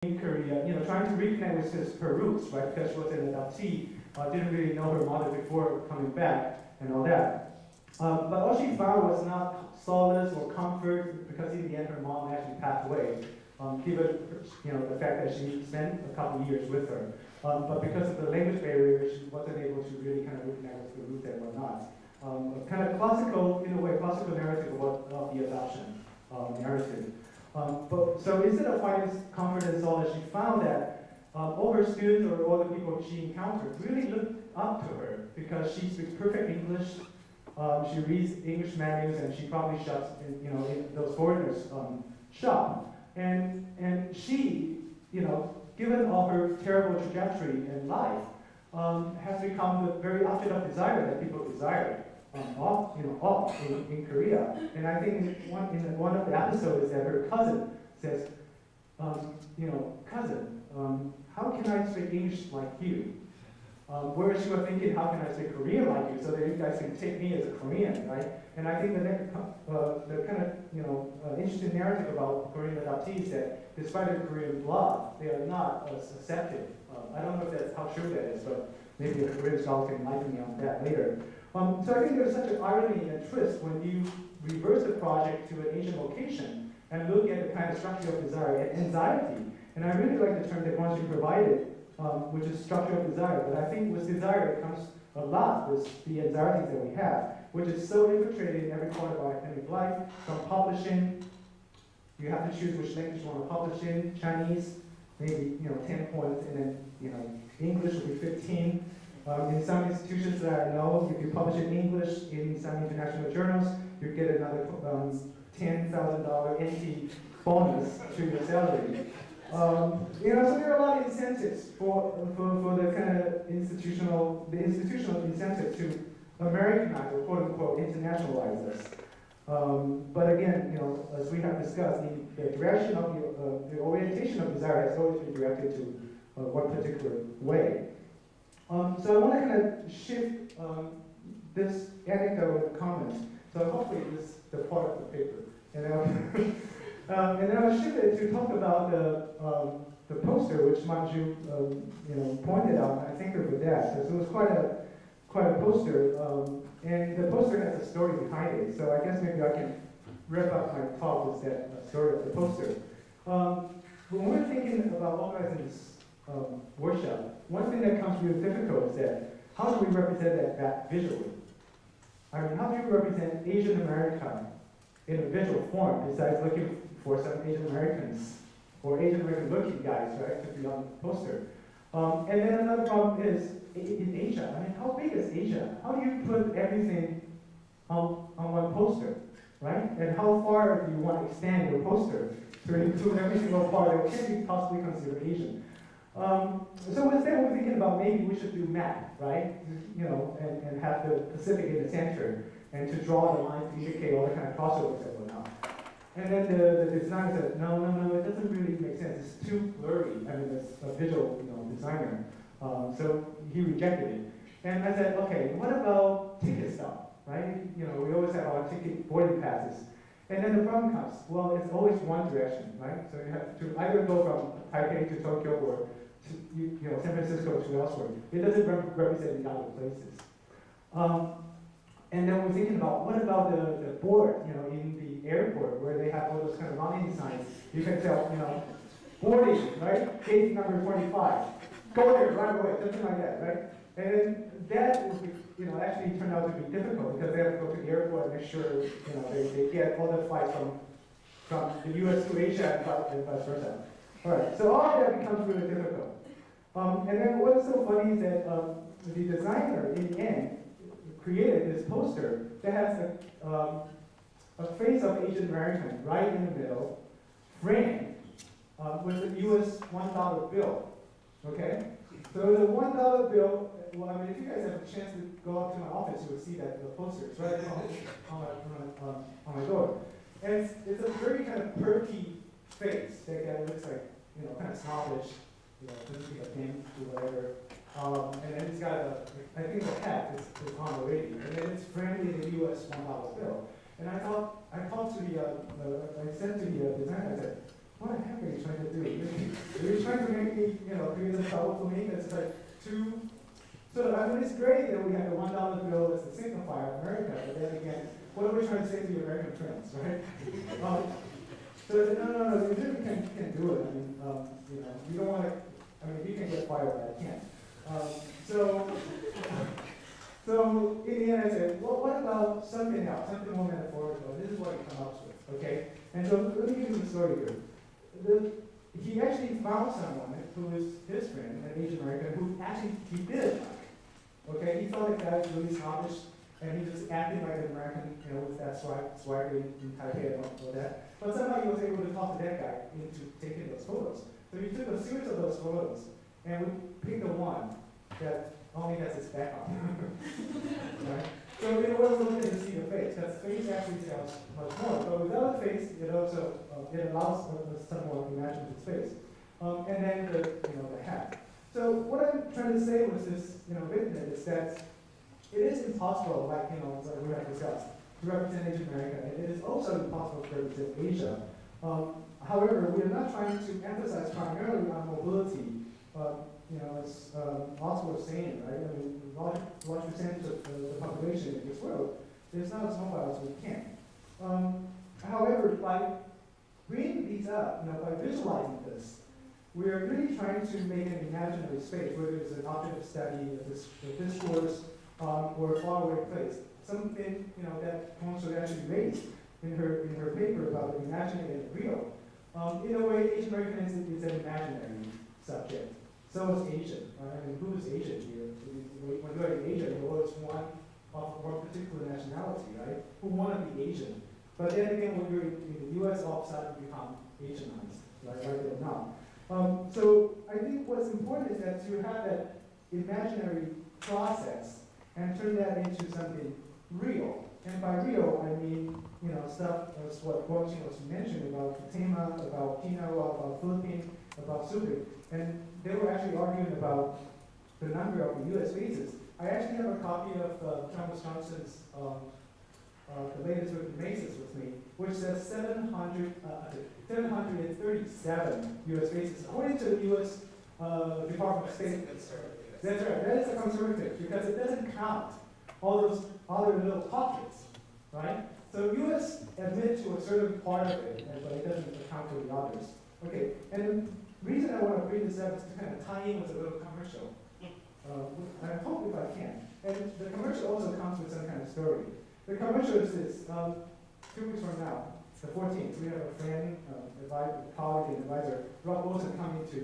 in Korea, trying to reconnect with her roots, right? Because she was an adoptee, didn't really know her mother before coming back and all that. But all she found was not solace or comfort, because in the end her mom actually passed away, given the fact that she spent a couple of years with her. But because of the language barrier, she wasn't able to really kind of reconnect with the roots and whatnot. Kind of classical, in a way, classical narrative of the adoption narrative. So instead of finding comfort and solace, she found that all her students or all the people she encountered really looked up to her, because she speaks perfect English. She reads English menus, and she probably shops in those foreigners' shop. And she, given all her terrible trajectory in life, has become the very object of desire that people desire in Korea. And I think in one of the episodes that her cousin says, cousin, how can I speak English like you? Whereas she was thinking, how can I speak Korean like you, so that you guys can take me as a Korean, right? And I think the kind of interesting narrative about Korean adoptees that despite their Korean blood, they are not as accepted. I don't know if that's how true that is, but maybe a Korean scholar can enlighten me on that later. So I think there's such an irony and twist when you reverse the project to an Asian location and look at the kind of structure of desire and anxiety. And I really like the term that once you provided, which is structure of desire. But I think with desire, it comes a lot with the anxieties that we have, which is so infiltrated in every part of our academic life. From publishing, you have to choose which language you want to publish in. Chinese, maybe 10 points, and then English will be 15. In some institutions that I know, if you publish in English in some international journals, you get another $10,000 NT bonus to your salary. So there are a lot of incentives for the kind of institutional incentive to Americanize or quote unquote internationalize us. But again, as we have discussed, the direction of the orientation of desire has always been directed to one particular way. So I want to kind of shift this anecdote with comments. So hopefully this is the part of the paper. And then I'll shift it to talk about the poster, which Manju pointed out. And I thank her for that. So it was quite a poster, and the poster has a story behind it. So I guess maybe I can wrap up my talk with that story of the poster. When we're thinking about organizing this workshop, one thing that comes really difficult is that how do we represent that visually? I mean, how do you represent Asian America in a visual form besides looking for some Asian Americans or Asian American looking guys, right, to be on the poster? And then another problem is in Asia. I mean, how big is Asia? How do you put everything on one poster, right? And how far do you want to extend your poster to include every single part that can be possibly considered Asian? So instead we're thinking about maybe we should do map, right? And have the Pacific in the center, and to draw the lines to indicate all the kind of crossovers and whatnot. And then the designer said, no, it doesn't really make sense. It's too blurry. I mean, it's a visual designer. So he rejected it. And I said, okay, what about ticket stop, right? We always have our ticket boarding passes. And then the problem comes, well, it's always one direction, right? So you have to either go from Taipei to Tokyo or to San Francisco to elsewhere. It doesn't represent the other places. And then we're thinking about, what about the board, in the airport where they have all those kind of running signs. You can tell, boarding, right? Gate number 25. Go there right away, something like that, right? And that would be, actually turned out to be difficult because they have to go to the airport and make sure, they get all the flights from the US to Asia and vice versa. All right, so all of that becomes really difficult. And then what's so funny is that the designer, in the end, created this poster that has a face of Asian American right in the middle, framed with the US $1 bill. Okay? So the $1 bill, well, I mean, if you guys have a chance to go up to my office, you will see that the poster is right on my door. And it's a very kind of perky face that guy looks like, kind of snobbish, doesn't take a pin or whatever. And then it's got I think the hat is on already, and then it's framed in the US $1 bill. And I said to the designer, I said, what the heck are you trying to do? Are you trying to make me, create a trouble for me that's like too. So I mean, it's great that we have the $1 bill as a signifier of America, but then again, what are we trying to say to the American friends, right? So no, you really can do it. I mean, you don't want to. I mean, you can get fired, but I can't. So in the end, I said, well, what about something else, something more metaphorical? This is what he comes up with, okay? And so let me give you the story here. He actually found someone who is his friend, an Asian American, who actually he did it like. Okay, he thought the guy was really snobbish, and he just acted like an American, with that swagger in Taipei and all that. But somehow he was able to talk to that guy into taking those photos. So he took a series of those photos, and we picked the one that only has his back on. Right? So it wasn't looking to see the face, because face actually tells much more. But without the face, it also it allows someone to imagine his face. And then the hat. So what I'm trying to say with this written is that it is impossible, like we have discussed, to represent Asian America. It is also impossible to represent Asia. However, we are not trying to emphasize primarily on mobility. As Oscar was saying, right? I mean, large percentage of the population in this world is not as mobile as we can. However, by bringing these up, by visualizing this, we are really trying to make an imaginary space, whether it's an object of study, a discourse, or a faraway place. Something that Consul actually raised in her paper about the imaginary and the real. In a way, Asian American is an imaginary subject. So is Asian. I mean, who is Asian here? When you're in Asia, you're always one of one particular nationality, right? Who want to be Asian. But then again, when you're in the US, all of a sudden you become Asianized, right there now. So I think what's important is that you have that imaginary process and turn that into something real. And by real, I mean, stuff as what Guangxin was mentioning about Tema, about Pino, about Philippines, about Subic. And they were actually arguing about the number of US bases. I actually have a copy of Thomas Johnson's the latest written basis with me, which says 737 US bases, according to the US Department of State. That's right, that is a conservative, because it doesn't count all those other little pockets, right? So US admit to a certain part of it, but it doesn't account for the others. Okay, and the reason I want to bring this up is to kind of tie in with a little commercial. I hope if I can. And the commercial also comes with some kind of story. The commercial is this. 2 weeks from now, the 14th, we have a friend, a colleague and advisor, Rob Wilson, coming to